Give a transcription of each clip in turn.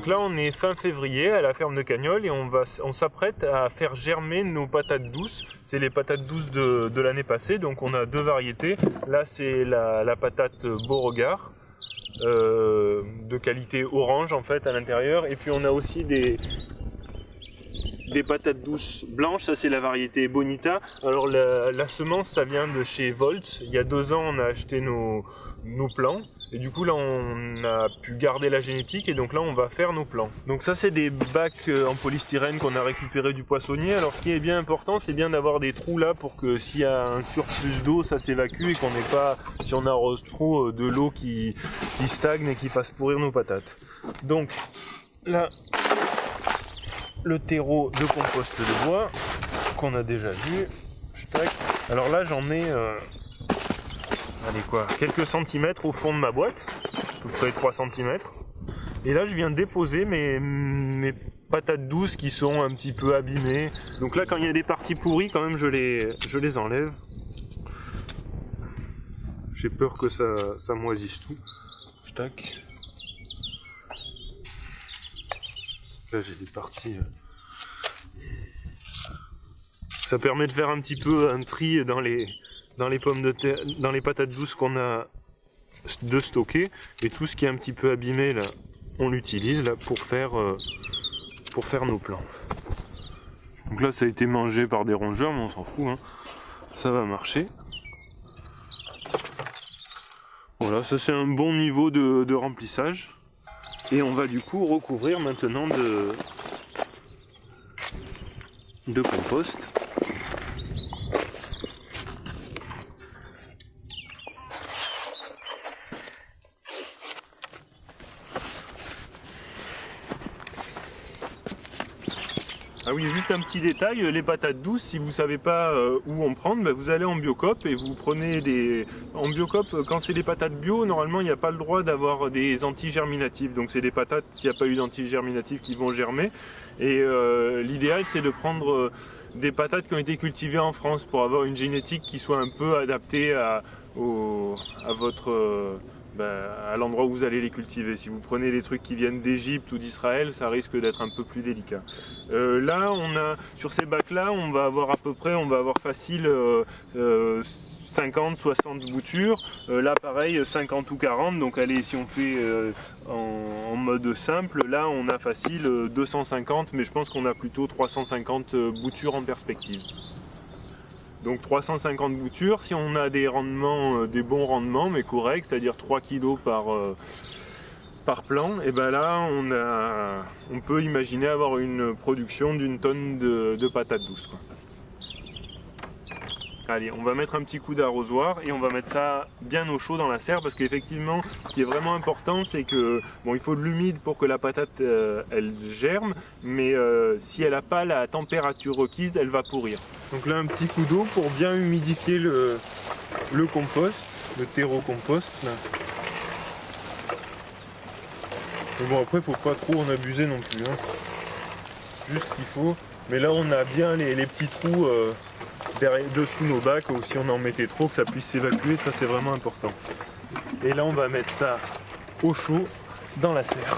Donc là on est fin février à la ferme de Cagnols et on s'apprête à faire germer nos patates douces. C'est les patates douces de l'année passée, donc on a deux variétés. Là c'est la patate Beauregard, de qualité orange en fait à l'intérieur. Et puis on a aussi des patates douces blanches, ça c'est la variété Bonita. Alors la semence ça vient de chez Volts. Il y a 2 ans on a acheté nos plants et du coup là on a pu garder la génétique et donc là on va faire nos plants. Donc ça c'est des bacs en polystyrène qu'on a récupéré du poissonnier. Alors ce qui est bien important c'est bien d'avoir des trous là pour que s'il y a un surplus d'eau ça s'évacue et qu'on n'ait pas, si on arrose trop, de l'eau qui stagne et qui fasse pourrir nos patates. Donc là le terreau de compost de bois qu'on a déjà vu. Alors là j'en ai quelques centimètres au fond de ma boîte, à peu près 3 cm. Et là je viens déposer mes patates douces qui sont un petit peu abîmées. Donc là quand il y a des parties pourries quand même je les enlève. J'ai peur que ça moisisse tout. Là j'ai des parties. Ça permet de faire un petit peu un tri dans les pommes de terre, dans les patates douces qu'on a de stocker. Et tout ce qui est un petit peu abîmé là, on l'utilise là pour faire nos plants. Donc là ça a été mangé par des rongeurs, mais on s'en fout, hein. Ça va marcher. Voilà, ça c'est un bon niveau de remplissage. Et on va du coup recouvrir maintenant de compost. Ah oui, juste un petit détail, les patates douces, si vous ne savez pas où en prendre, vous allez en Biocoop et vous prenez des... En Biocoop, quand c'est des patates bio, normalement il n'y a pas le droit d'avoir des antigerminatifs. Donc c'est des patates, s'il n'y a pas eu d'antigerminatifs, qui vont germer. Et l'idéal c'est de prendre des patates qui ont été cultivées en France pour avoir une génétique qui soit un peu adaptée à votre... à l'endroit où vous allez les cultiver. Si vous prenez des trucs qui viennent d'Égypte ou d'Israël, ça risque d'être un peu plus délicat. Là, sur ces bacs-là, on va avoir facile 50-60 boutures. Là, pareil, 50 ou 40. Donc, allez, si on fait en mode simple, là, on a facile 250, mais je pense qu'on a plutôt 350 boutures en perspective. Donc 350 boutures, si on a des rendements, des bons rendements, mais corrects, c'est-à-dire 3 kg par plant, et ben là on peut imaginer avoir une production d'une tonne de patates douces, quoi. Allez, on va mettre un petit coup d'arrosoir et on va mettre ça bien au chaud dans la serre parce qu'effectivement, ce qui est vraiment important, c'est que il faut de l'humide pour que la patate elle germe, mais si elle n'a pas la température requise, elle va pourrir. Donc là, un petit coup d'eau pour bien humidifier le compost, le terreau compost. Là. Mais bon, après, faut pas trop en abuser non plus, hein. Juste ce qu'il faut. Mais là, on a bien les petits trous dessous nos bacs, ou si on en mettait trop, que ça puisse s'évacuer, ça c'est vraiment important. Et là, on va mettre ça au chaud dans la serre.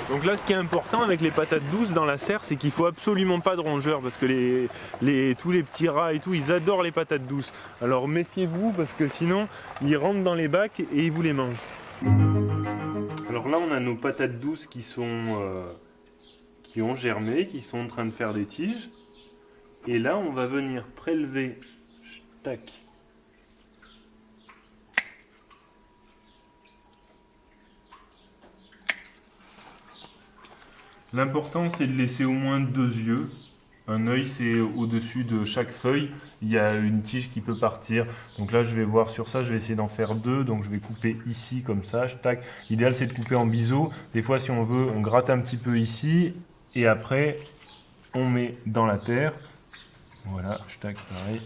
Donc là, ce qui est important avec les patates douces dans la serre, c'est qu'il faut absolument pas de rongeurs parce que tous les petits rats et tout, ils adorent les patates douces. Alors méfiez-vous parce que sinon, ils rentrent dans les bacs et ils vous les mangent. Alors là, on a nos patates douces qui ont germé, qui sont en train de faire des tiges. Et là, on va venir prélever, tac. L'important c'est de laisser au moins 2 yeux. Un œil c'est au-dessus de chaque feuille, il y a une tige qui peut partir. Donc là je vais voir sur ça, je vais essayer d'en faire 2. Donc je vais couper ici comme ça, tac. L'idéal c'est de couper en biseau. Des fois si on veut, on gratte un petit peu ici et après on met dans la terre. Voilà, tac, pareil.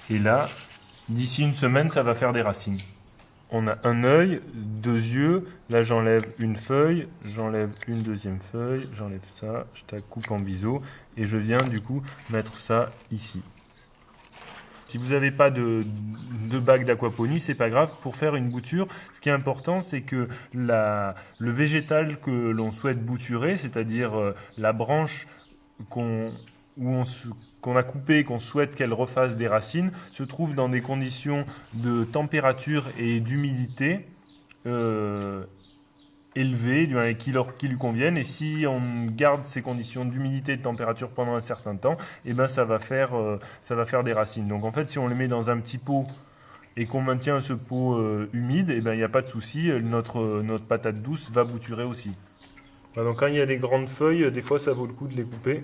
Et là, d'ici une semaine ça va faire des racines. on a un œil, deux yeux. Là, j'enlève une feuille, j'enlève une deuxième feuille, j'enlève ça, je coupe en biseau et je viens du coup mettre ça ici. Si vous n'avez pas de bague d'aquaponie, c'est pas grave. Pour faire une bouture, ce qui est important, c'est que le végétal que l'on souhaite bouturer, c'est-à-dire la branche qu'on a coupée et qu'on souhaite qu'elle refasse des racines, se trouve dans des conditions de température et d'humidité élevées, qui lui conviennent. Et si on garde ces conditions d'humidité et de température pendant un certain temps, eh ben ça va faire des racines. Donc en fait, si on les met dans un petit pot et qu'on maintient ce pot humide, eh ben il n'y a pas de souci, notre patate douce va bouturer aussi. Voilà, donc quand il y a des grandes feuilles, des fois ça vaut le coup de les couper.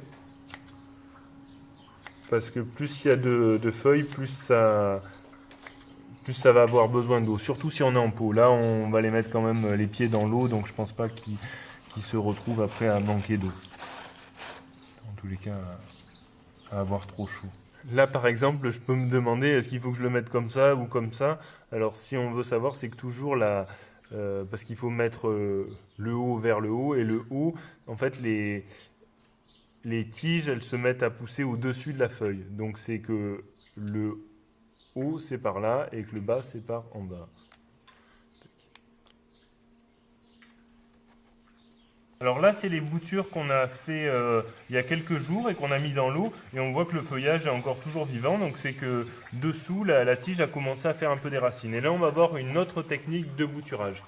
Parce que plus il y a de feuilles, plus ça va avoir besoin d'eau, surtout si on est en pot. Là, on va les mettre quand même les pieds dans l'eau, donc je pense pas qu'ils se retrouvent après à manquer d'eau. En tous les cas, à avoir trop chaud. Là, par exemple, je peux me demander, est-ce qu'il faut que je le mette comme ça ou comme ça? Alors, si on veut savoir, c'est que toujours parce qu'il faut mettre le haut vers le haut, et le haut, en fait, les tiges, elles se mettent à pousser au-dessus de la feuille. Donc, c'est que le haut c'est par là et que le bas c'est par en bas. Alors là c'est les boutures qu'on a fait il y a quelques jours et qu'on a mis dans l'eau et on voit que le feuillage est encore toujours vivant, donc c'est que dessous la tige a commencé à faire un peu des racines. Et là on va voir une autre technique de bouturage.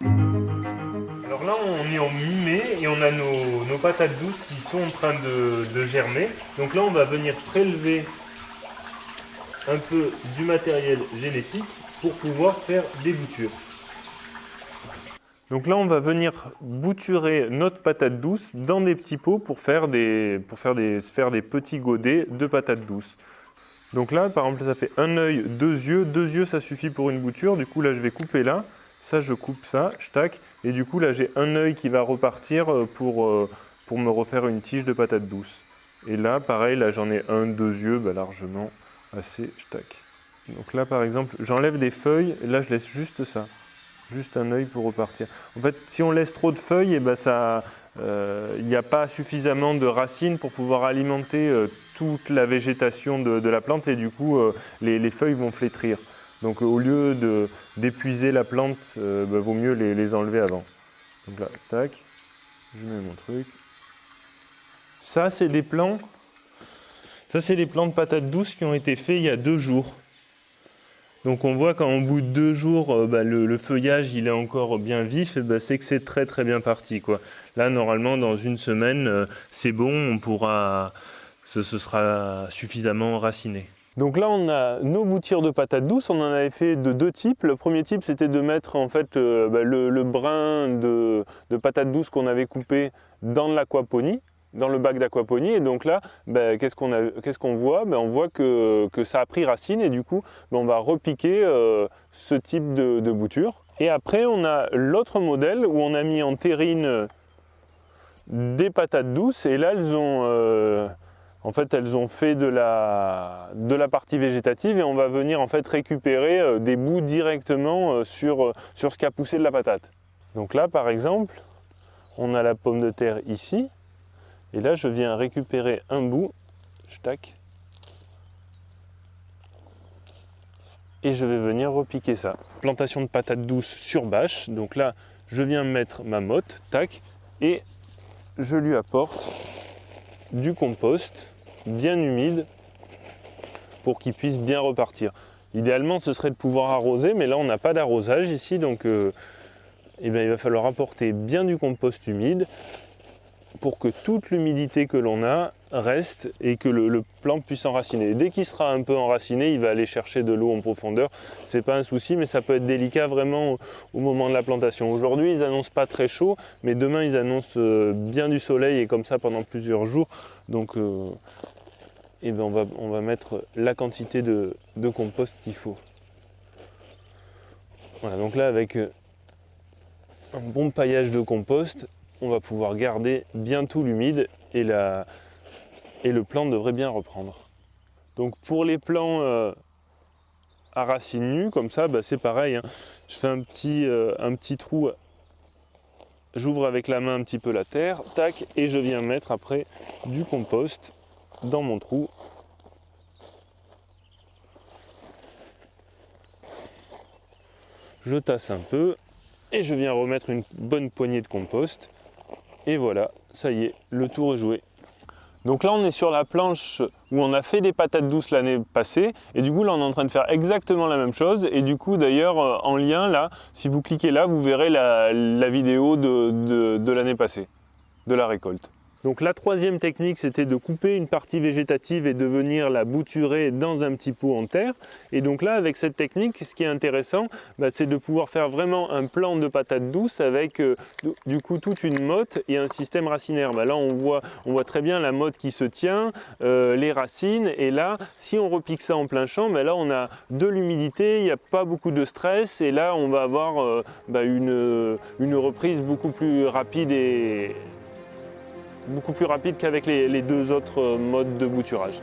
Alors là on est en mi-mai et on a nos patates douces qui sont en train de germer. Donc là on va venir prélever un peu du matériel génétique pour pouvoir faire des boutures. Donc là, on va venir bouturer notre patate douce dans des petits pots pour faire des petits godets de patates douces. Donc là, par exemple, ça fait un œil, deux yeux. Deux yeux, ça suffit pour une bouture. Du coup, là, je vais couper là. Ça, je coupe ça, je tac. Et du coup, là, j'ai un œil qui va repartir pour me refaire une tige de patate douce. Et là, pareil, là, j'en ai un, deux yeux, largement. Assez, je tac. Donc là par exemple, j'enlève des feuilles, et là je laisse juste ça, juste un œil pour repartir. En fait, si on laisse trop de feuilles, il n'y a pas suffisamment de racines pour pouvoir alimenter toute la végétation de la plante et du coup les feuilles vont flétrir. Donc au lieu d'épuiser la plante, vaut mieux les enlever avant. Donc là, tac, je mets mon truc. Ça c'est des plants. Ça, c'est les plants de patates douces qui ont été faits il y a 2 jours. Donc on voit qu'au bout de 2 jours, le feuillage il est encore bien vif, et c'est que c'est très très bien parti, quoi. Là, normalement, dans une semaine, c'est bon, ce sera suffisamment raciné. Donc là, on a nos boutures de patates douces. On en avait fait de 2 types. Le premier type, c'était de mettre en fait le brin de patates douces qu'on avait coupé dans de l'aquaponie, dans le bac d'aquaponie, et donc là, qu'est-ce qu'on voit? On voit que ça a pris racine et du coup, on va repiquer ce type de bouture. Et après, on a l'autre modèle où on a mis en terrine des patates douces et là, elles ont fait de la partie végétative et on va venir en fait récupérer des bouts directement sur ce qui a poussé de la patate. Donc là, par exemple, on a la pomme de terre ici. Et là, je viens récupérer un bout, je tac, et je vais venir repiquer ça. Plantation de patates douces sur bâche, donc là, je viens mettre ma motte, tac, et je lui apporte du compost bien humide pour qu'il puisse bien repartir. Idéalement, ce serait de pouvoir arroser, mais là, on n'a pas d'arrosage ici, donc il va falloir apporter bien du compost humide pour que toute l'humidité que l'on a reste et que le plant puisse enraciner. Et dès qu'il sera un peu enraciné, il va aller chercher de l'eau en profondeur. C'est pas un souci, mais ça peut être délicat vraiment au moment de la plantation. Aujourd'hui, ils annoncent pas très chaud, mais demain, ils annoncent bien du soleil et comme ça pendant plusieurs jours. Donc, on va mettre la quantité de compost qu'il faut. Voilà, donc là, avec un bon paillage de compost, on va pouvoir garder bien tout l'humide et le plant devrait bien reprendre. Donc pour les plants à racines nues, comme ça, bah, c'est pareil, hein. Je fais un petit trou, j'ouvre avec la main un petit peu la terre, tac, et je viens mettre après du compost dans mon trou. Je tasse un peu et je viens remettre une bonne poignée de compost. Et voilà, ça y est, le tour est joué. Donc là, on est sur la planche où on a fait des patates douces l'année passée. Et du coup, là, on est en train de faire exactement la même chose. Et du coup, d'ailleurs, en lien, là, si vous cliquez là, vous verrez la vidéo de l'année passée, de la récolte. Donc la troisième technique, c'était de couper une partie végétative et de venir la bouturer dans un petit pot en terre. Et donc là, avec cette technique, ce qui est intéressant, bah, c'est de pouvoir faire vraiment un plant de patates douces avec du coup toute une motte et un système racinaire. Bah, là, on voit très bien la motte qui se tient, les racines. Et là, si on repique ça en plein champ, bah, là, on a de l'humidité, il n'y a pas beaucoup de stress. Et là, on va avoir bah, une reprise beaucoup plus rapide qu'avec les deux autres modes de bouturage.